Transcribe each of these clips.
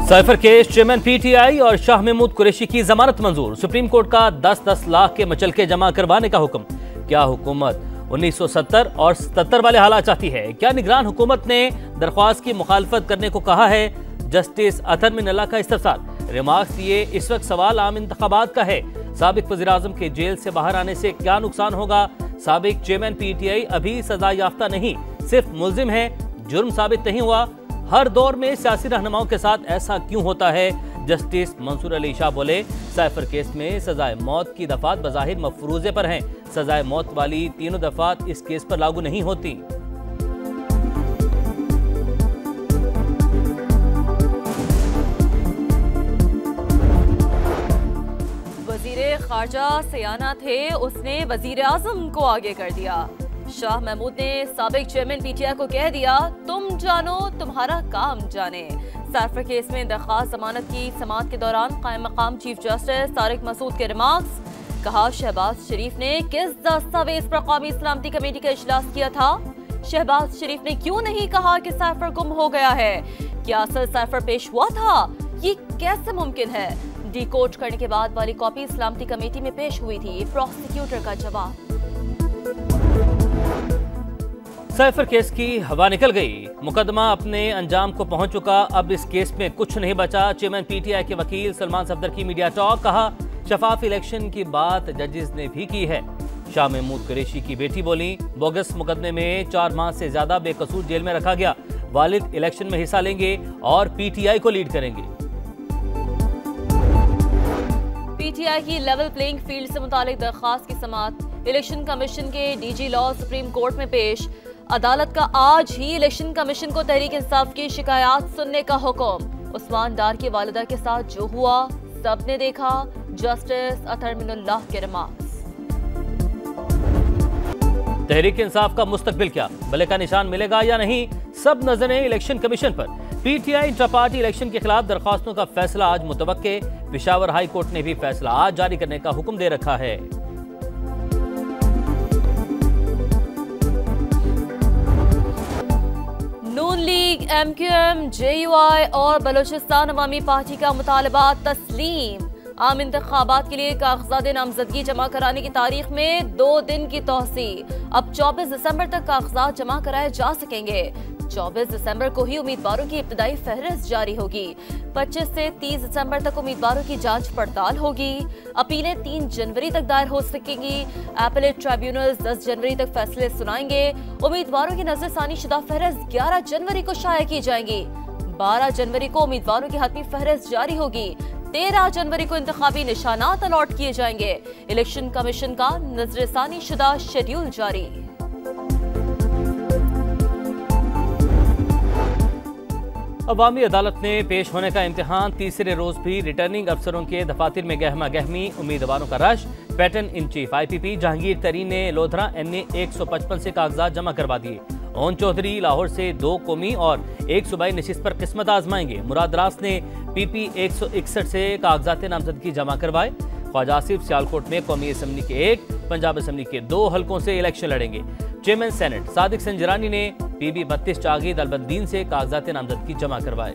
Cipher case chairman PTI और शाह महमूद कुरैशी की जमानत मंजूर। सुप्रीम कोर्ट का 10-10 लाख के मचलके जमा करवाने का हुक्म। क्या हुकूमत 1970 और 77 वाले हालात चाहती है? क्या निगरान हुकूमत ने दरख्वास्त की मुखालफत करने को कहा है? जस्टिस अतहर मिनल्ला का इस्तफसार। रिमार्क्स दिए, इस वक्त सवाल आम इंतखाबात का है। साबिक वज़ीर-ए-आज़म के जेल से बाहर आने से क्या नुकसान होगा? साबिक चेयरमैन पीटीआई अभी सजा याफ्ता नहीं, सिर्फ मुल्जिम है, जुर्म साबित नहीं हुआ। हर दौर में सियासी रहनुमाओं के साथ ऐसा क्यों होता है? जस्टिस मंसूर अली शाह बोले, साइफर केस में सजाए मौत की दफात बज़ाहिर मफरूजे पर हैं। सजाए मौत वाली तीनों दफात इस केस पर लागू नहीं होती। वजीर खारजा सयाना थे, उसने वजीर आजम को आगे कर दिया। शाह महमूद ने साबिक चेयरमैन पीटीआई को कह दिया, तुम जानो तुम्हारा काम जाने। साइफर केस में दरख्वास्त जमानत की समाअत के दौरान कायम मकाम चीफ जस्टिस तारिक मसूद के रिमार्क्स। कहा, शहबाज शरीफ ने किस दस्तावेज पर कौमी सलामती कमेटी का इजलास किया था? शहबाज शरीफ ने क्यों नहीं कहा कि साइफर गुम हो गया है? क्या असल साइफर पेश हुआ था? ये कैसे मुमकिन है? डिकोड करने के बाद वाली कॉपी सलामती कमेटी में पेश हुई थी। प्रोसिक्यूटर का जवाब। साइफर केस की हवा निकल गई, मुकदमा अपने अंजाम को पहुंच चुका। अब इस केस में कुछ नहीं बचा। चेयरमैन पीटीआई के वकील सलमान सफदर की मीडिया टॉक। कहा, शफाफ इलेक्शन की बात जजेस ने भी की है। शाह महमूद कुरैशी की बेटी बोली, बोगस मुकदमे में 4 माह से ज्यादा बेकसूर जेल में रखा गया। वालिद इलेक्शन में हिस्सा लेंगे और पीटीआई को लीड करेंगे। पीटीआई की लेवल प्लेइंग फील्ड से मुतालिक दरख्वास्त की समाअत। इलेक्शन कमीशन के डीजी लॉ सुप्रीम कोर्ट में पेश। अदालत का आज ही इलेक्शन कमीशन को तहरीक इंसाफ की शिकायत सुनने का हुक्म। उस्मान डार की वालिदा के साथ जो हुआ सबने देखा। जस्टिस अतहर मिनल्ला के रिमार्क्स। तहरीक इंसाफ का मुस्तकबिल क्या? भले का निशान मिलेगा या नहीं? सब नजरें इलेक्शन कमीशन पर। पीटीआई इंट्रा पार्टी इलेक्शन के खिलाफ दरख्वास्तों का फैसला आज मुतवक्के। पेशावर हाई कोर्ट ने भी फैसला आज जारी करने का हुक्म दे रखा है। नून लीग, MQM, JUI और बलोचिस्तान अवामी पार्टी का मुतालबात तस्लीम। आम इंतखाबात के लिए कागजात नामजदगी जमा कराने की तारीख में 2 दिन की तोसी। अब 24 दिसंबर तक कागजात जमा कराए जा सकेंगे। 24 दिसंबर को ही उम्मीदवारों की इब्तदाई फहरिस्त जारी होगी। 25 से 30 दिसंबर तक उम्मीदवारों की जांच पड़ताल होगी। अपीलें 3 जनवरी तक दायर हो सकेंगी। एपलेट ट्राइब्यूनल्स 10 जनवरी तक फैसले सुनाएंगे। उम्मीदवारों की नजरसानी शुदा फहरिस्त 11 जनवरी को शाया की जाएंगी। 12 जनवरी को उम्मीदवारों की हतमी फहरिस्त जारी होगी। 13 जनवरी को इंतखाबी निशानात अलॉट किए जाएंगे। इलेक्शन कमीशन का नजरसानी शुदा शेड्यूल जारी। अवामी अदालत ने पेश होने का इम्तिहान। तीसरे रोज भी रिटर्निंग अफसरों के दफातर में गहमा गहमी, उम्मीदवारों का rush. Pattern in chief IPP Jahangir तरीन ने लोधरा NA 155 से कागजात जमा करवा दिए। ओन चौधरी लाहौर से 2 कौमी और 1 सूबाई नशिस्त पर किस्मत आजमाएंगे। मुराद रास ने PP 161 से कागजात नामजदगी जमा करवाए। ख्वाजा आसिफ सियालकोट में कौमी असम्बली के 1, पंजाब असम्बली के 2 हलकों से इलेक्शन लड़ेंगे। चेयरमैन सेनेट सादिक संजरानी ने PB 32 जागीद अलबद्दीन से कागजात नामजदगी जमा करवाए।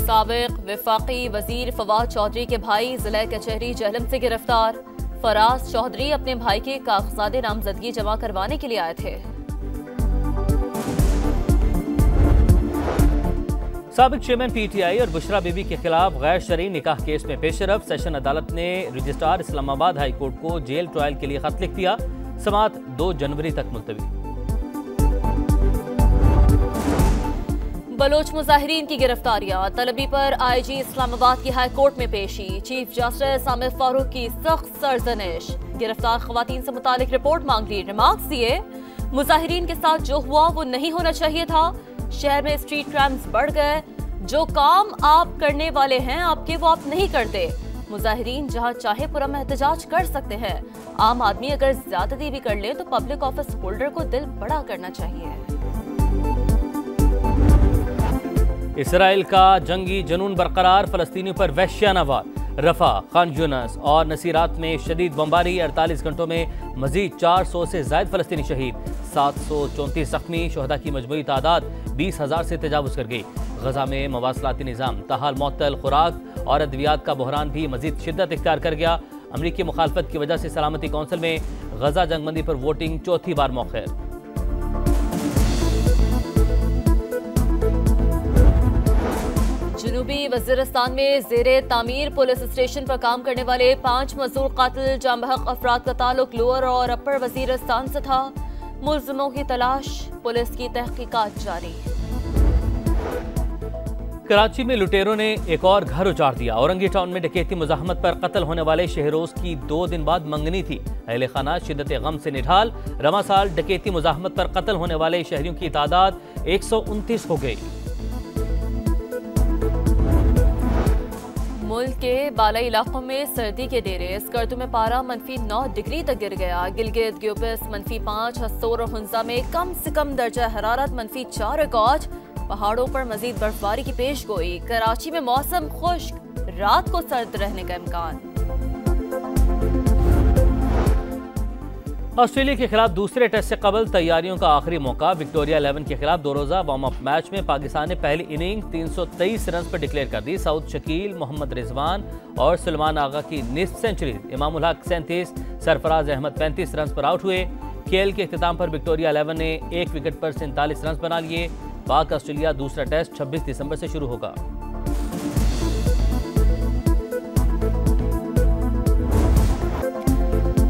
साबिक वफाकी वजीर फवाद चौधरी के भाई जिला कचहरी जहलम से गिरफ्तार। फराज चौधरी अपने भाई के कागजात नामजदगी जमा करवाने के लिए आए थे। साबिक चेयरमैन पीटीआई और बुशरा बीबी के खिलाफ गैर शरई निकाह केस में पेशरफ। सेशन अदालत ने रजिस्ट्रार इस्लामाबाद हाई कोर्ट को जेल ट्रायल के लिए खत लिख दिया। समाअत 2 जनवरी तक मुलतवी। बलोच मुजाहिरीन की गिरफ्तारियां। तलबी पर IG इस्लामाबाद की हाई कोर्ट में पेशी। चीफ जस्टिस आमिर फारूक की सख्त सरजनिश। गिरफ्तार खवातीन से मुतालिक रिपोर्ट मांग ली। रिमार्क्स दिए, मुजाहिरीन के साथ जो हुआ वो नहीं होना चाहिए था। शहर में स्ट्रीट क्राइम्स बढ़ गए। जो काम आप करने वाले हैं आपके, वो आप नहीं करते। मुजाहिरीन जहां चाहे पुरम एहतजाज कर सकते हैं। आम आदमी अगर ज्यादती भी कर ले तो पब्लिक ऑफिस होल्डर को दिल बड़ा करना चाहिए। इसराइल का जंगी जुनून बरकरार, फलस्तीनियों पर वहशियाना वार। रफा, खान यूनस और नसीरात में शदीद बमबारी, 48 घंटों में मजीद 400 से ज्यादा फलस्तीनी शहीद, 734 जख्मी, शहदा की मजमूई तादाद 20,000 से तजावुज कर गई। गजा में मवासलाती निज़ाम ताहाल मुअत्तल, खुराक और अद्वियात का बहरान भी मजीद शिद्दत इख्तियार कर गया। अमरीकी मुखालफत की वजह से सलामती कौंसिल में गजा जंगबंदी पर वोटिंग चौथी बार मौखर। जनूबी वज़ीरिस्तान में ज़ेरे तामीर पुलिस स्टेशन पर काम करने वाले 5 मजदूर कातिल जामबहक अफराद का ताल्लुक लोअर और अपर वज़ीरिस्तान से था। मुल्ज़िमों की तलाश, पुलिस की तहकीकात जारी। कराची में लुटेरों ने एक और घर उजाड़ दिया। औरंगी टाउन में डकैती मुज़ाहमत पर कत्ल होने वाले शहरोज की 2 दिन बाद मंगनी थी। अहले खाना शिद्दत गम से निढाल। रवा साल डकैती मुज़ाहमत पर कत्ल होने वाले शहरियों की तादाद 129 हो गई। मुल्क के बालाई इलाकों में सर्दी के डेरे, स्कर्दू में पारा -9 डिग्री तक गिर गया। गिलगित गियोबिस -5, हस्सोर और हुंजा में कम से कम दर्जा हरारत -4 रिकॉर्ड। पहाड़ों पर मजीद बर्फबारी की पेश गोई। कराची में मौसम खुश्क, रात को सर्द रहने का इम्कान। ऑस्ट्रेलिया के खिलाफ दूसरे टेस्ट से कबल तैयारियों का आखिरी मौका। विक्टोरिया 11 के खिलाफ 2 रोजा वार्म अप मैच में पाकिस्तान ने पहली इनिंग 323 रन पर डिक्लेयर कर दी। सऊद शकील, मोहम्मद रिजवान और सलमान आगा की निस्फ सेंचुरी। इमामुल हक 37, सरफराज अहमद 35 रन पर आउट हुए। खेल के इख्तिताम पर विक्टोरिया 11 ने 1 विकेट पर 47 रन बना लिए। पाक ऑस्ट्रेलिया दूसरा टेस्ट 26 दिसंबर से शुरू होगा।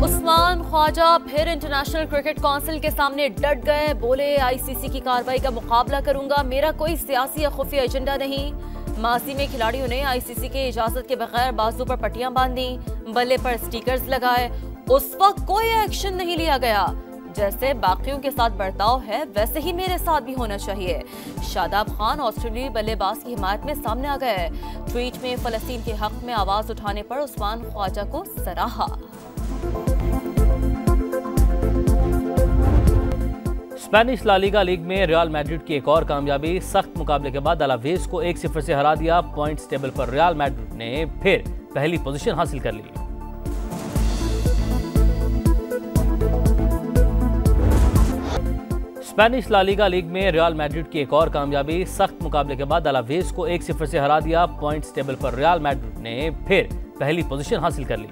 उस्मान ख्वाजा फिर इंटरनेशनल क्रिकेट काउंसिल के सामने डट गए। बोले, आईसीसी की कार्रवाई का मुकाबला करूंगा, मेरा कोई सियासी या खुफिया एजेंडा नहीं। माजी में खिलाड़ियों ने आईसीसी के इजाजत के बगैर बाजू पर पट्टियां बांधी, बल्ले पर स्टिकर्स लगाए। उस वक्त कोई एक्शन नहीं लिया गया। जैसे बाकियों के साथ बर्ताव है वैसे ही मेरे साथ भी होना चाहिए। शादाब खान ऑस्ट्रेलियाई बल्लेबाज की हिमायत में सामने आ गए। ट्वीट में फलस्तीन के हक में आवाज उठाने पर उस्मान ख्वाजा को सराहा। स्पेनिश ला लीगा लीग में रियल मैड्रिड की एक और कामयाबी। सख्त मुकाबले के बाद अलावेज को 1-0 से हरा दिया। पॉइंट्स टेबल पर रियल मैड्रिड ने फिर पहली पोजीशन हासिल कर ली। स्पेनिश ला लीगा लीग में रियल मैड्रिड की एक और कामयाबी। सख्त मुकाबले के बाद अलावेज को 1-0 से हरा दिया। पॉइंट्स टेबल पर रियल मैड्रिड ने फिर पहली पोजीशन हासिल कर ली।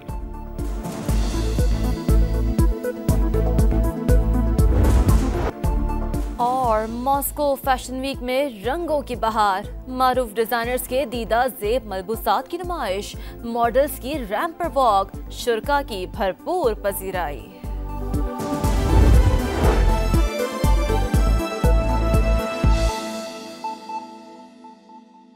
और मॉस्को फैशन वीक में रंगों की बहार। मारूफ डिजाइनर्स के दीदा जेब मलबूसात की नुमाइश, मॉडल्स की रैंप पर वॉक, शुरा की भरपूर पजीराई।